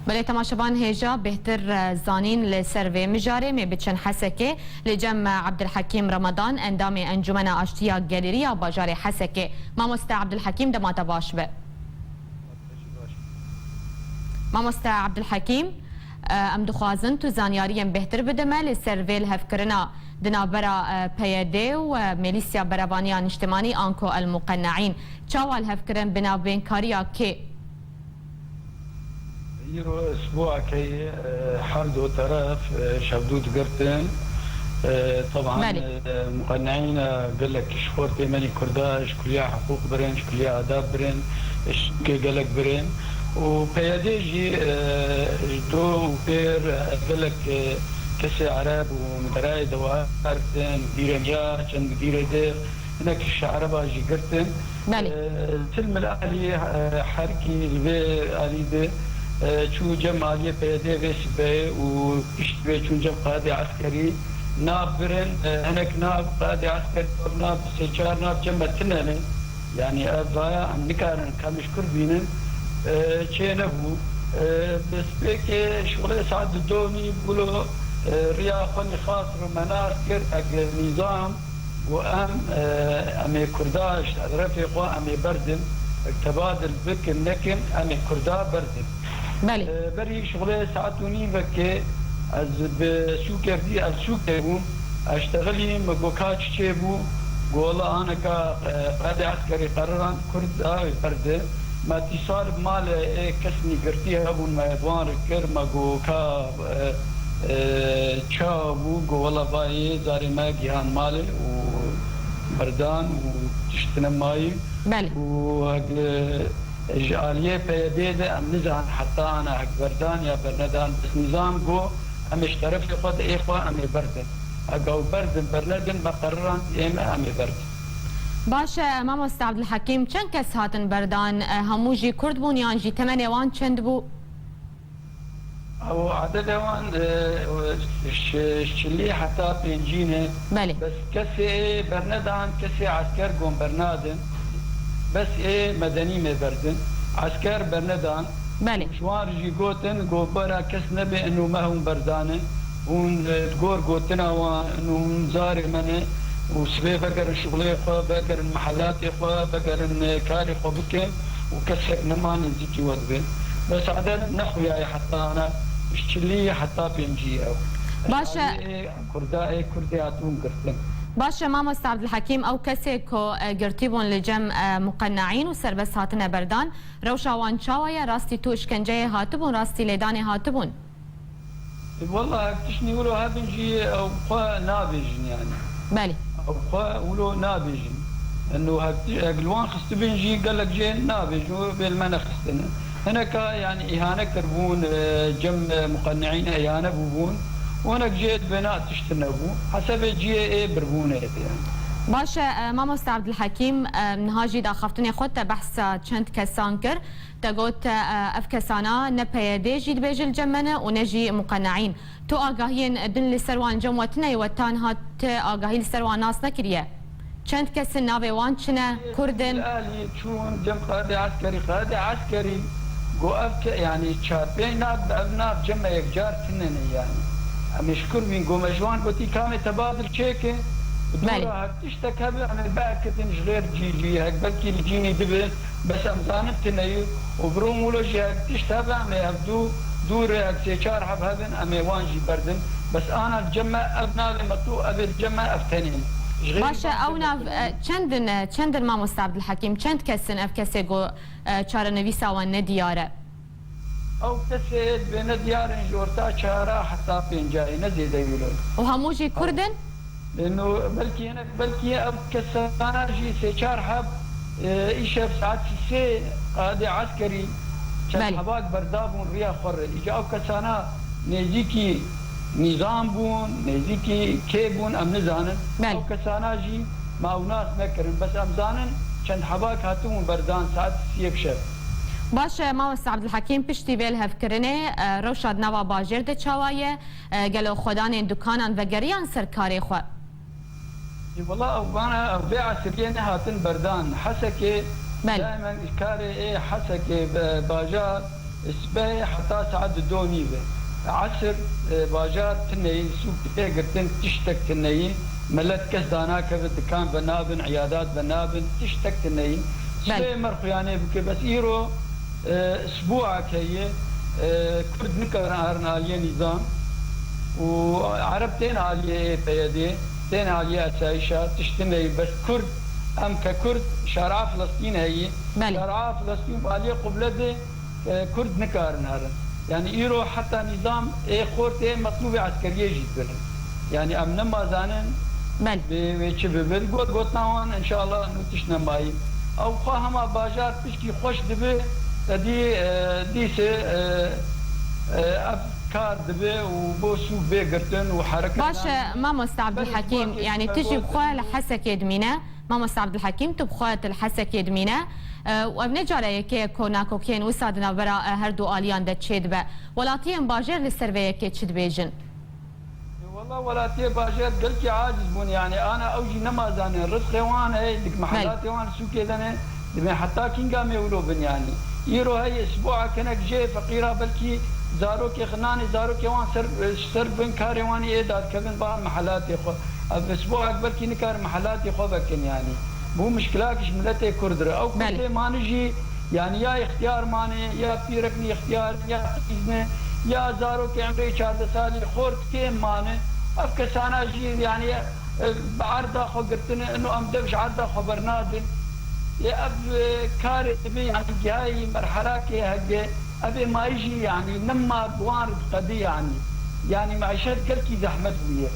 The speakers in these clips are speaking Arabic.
بله تماشبان هیجا بهتر زانین لسروی مجاره می بچن حسکه لجمع عبدالحکیم رمضان اندام انجمن آشتیا گالریا بازار حسکه ماموستا عبدالحکیم دماتا باش به ماموستا عبدالحکیم ام دخوازن تو زانیاریم بهتر بدمه لسروی الهفکرنا دنابرا پیاده و ملیسیا برابانیان اجتماعی آنکو المقنعین چاوال هفکرن بنابین کاریا که يرو اسبوع كي حال دو طرف شبدود قرتن طبعا مقنعين قال لك شخور بيمني كرداش كلية حقوق برين كلية آداب برين قال لك برين وبياديجي دو بير قال لك كسي عرب ومدراي دوارتن مدير مياه كان مدير دير هناك الشعرب اجي قرتن تلم الالي حركي الالي دي شو جمع عليه بيدي بيسبه ويشتبه شو جمع قاضي عسكري ناب برن هناك ناب قاضي عسكري ناب سيجار ناب جمع تنين يعني أضايا عن نكارن كامش كربينن شيء نبو بس بيك شغله سعد الدوني بقولوا رياضة خاص منار كر نظام وأم أمي كرداش رفيقوا أمي بردن تبادل بك النكن أمي كردا بردن بله بري شغله ساعتوني بكي از بسوق دي السوق بون اشتغلي مبوكاش تشيبو قولا انا قاعد عسكري قرران كرد برده ما اتصال مال كسني قرتيها ابو الميدوان كر مبوكا تشابو قولا باي زاري ما جيهان مالي وبردان وتشتنماي بله و جاليه بيديده ام نزعن حتى انا بردان يا برندان بس نظام جو ام اشترف لقد اخوه ام بردن اقو بردن برندن بقرران ام برد باش ماموستا عبدالحکیم چند کس هاتن بردان هموجي كرد بون يان جي تمن وان چند بو او عدد وان شلي حتى بينجينه بله بس كسي برندان كسي عسكر قوم برنادن بس مدني مبردن عسكر برندان بله شوار جي قوتن قوبرا كس نبي انه ما هم بردانه ون تقور قوتنا وانه زاري منه وسبي بقر الشغلي خو بقر المحلات خو بقر الكاري خو بكين وكسك نمان نزيكي ودبه بس عدد نحويا حتى انا اشتلي حتى بينجي او باشا كردي اتون قرتن باشه ماموستا عبدالحکیم او کسی که گرتیبون لجمع مقنعین و سربس هاتنه بردان روشا وان چاویه راستی تو اشکنجه هاتبون راستی لیدان هاتبون والله تشني ولو هابنجي او قا نابجن يعني بله او قا ولو نابجن انه اقلوان خست بنجي قال لك جين نابج بالمنخ خستنا هناك يعني اهانه كربون جم مقنعين اهانه بوبون وهناك جيت بنات تشتنبو حسب جي بربونه يعني باشه ماموستا عبدالحکیم نهاجی دا خفتونی خود تا بحث چند کسان کر تا گوت اف کسانا نپیده جید بیجل جمنه و نجی مقنعین تو آگاهین دن لسروان جموتنه و تان هات آگاهی لسروان ناس نکریه چند کس ناویوان چنه کردن الآلي شون جم قاضي عسكري جو أفك يعني شابين ناب جمع يكجار تنن يعني مشكور بين قوم جوان قلتي كامل تبادل شيكه دورها تشتكى عن الباكتين غير جي هيك بلكي يجيني دبل بس امزانت تني وبرومولوجي هيك تشتبع ما يبدو دور هيك سيشار حب هبن امي وانجي بردن بس انا الجمع ابنا لمطو ابي الجمع افتنين باشه او ناف چندن ماموستا عبدالحکیم چند کسن اف کسی گو چاره نویسا و ندیاره او كسيد بين ديار جورتا شارع حتى بينجاي نزيد يقولون وهموجي كردن لانه بلكي اب كسانا جي سيشار حب ايشاف ساعات سي قاضي عسكري كان حباك بردابون ريا خر اجا او كسانا نيجيكي نظام بون نيجيكي كيبون ام نزانن او كسانا جي ما ناس مكرن بس ام زانن كان حباك هاتون بردان ساعات سي بشف باشه ماموستا عبدالحکیم پشتی بیل هفکرنه روشاد نوا باجر ده چاوایه گلو خودان دکانان و گریان سرکاری خو والله انا بيع سريان هاتن بردان حسكي بل. دائما كاري حسكي باجار سباي حتى ساعات الدوني عصر باجار تني سوق تيجرتن تشتك تني ملت كس دانا كبد دكان بنابن عيادات بنابن تشتك تني سباي مرخو يعني بك بس ايرو اسبوع كي كرد نكر عالية نظام وعرب تين عالية بيدي تين عالية أسايشة تشتني بس كرد أم ككرد شارع فلسطين هي شارع فلسطين عالية قبلة كرد نكر نهارن يعني ايرو حتى نظام خورته مطلوب عسكريه جدا يعني ام نما زانن بچ ببل گوتناوان ان شاء الله نوتشنا ماي او خاهما باجار بشكي خوش دبي ديس افكار دبي وبوسو بيغرتن وحركه باشا ماما عبد الحكيم يعني تجي بخوال حسك يدمينا ماما عبد الحكيم تبخوات الحسك يدمينا وبنجارة كي كوناكو كين وسادنا برا هردو آليان دا تشيد با ولاتين باجر للسرفية كي تشد بيجن والله ولاتين باجر قلت عاجز بون يعني انا اوجي نما زاني رزقي وان هي ديك محلاتي وان سوكي دني دمي حتى كين قام يولو بن يعني يرو هي اسبوع كنك جاي فقيره بلكي زاروكي خناني زاروكي وان سر بن كاري واني ايداد كبن بان محلاتي خو اسبوع بلكي نكار محلاتي خو بكن يعني مو مشكلاكش ملتي كردرة او كردي ما نجي يعني يا اختيار ماني يا بيركني اختيار يا إذن يا زاروكي عمري 4 سالي خورت كيم ماني افكسانا جي يعني بعرضه خو قلتني انه ام دبش عرضه خبر نادن يا اب كاري تبي يعني جاي مرحله كي هجي ابي ما يجي يعني نما بوارد قضيه يعني معيشات كلكي زحمت بيه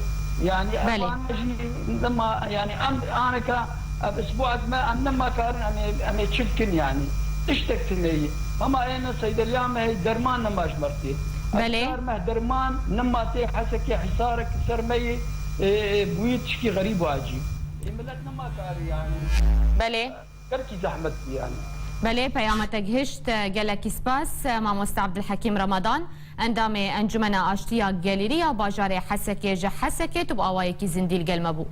يعني انا اجي نما يعني انا ك باسبوع ما انما كان انا تشكن يعني اشتكت لي اما انا سيد اليوم هي درمان نما شمرتي بلي ما درمان نما تي حسك حصارك سرمي بويت شكي غريب وعجيب ملتنا ما كار يعني بلي كركي زحمت يعني بلي بيامتك هشت جلك سباس مع عبد الحكيم رمضان اندامي انجمنا اشتياق جاليريا باجاري حسكي جا حسكي تبقى وايكي زنديل قلمبو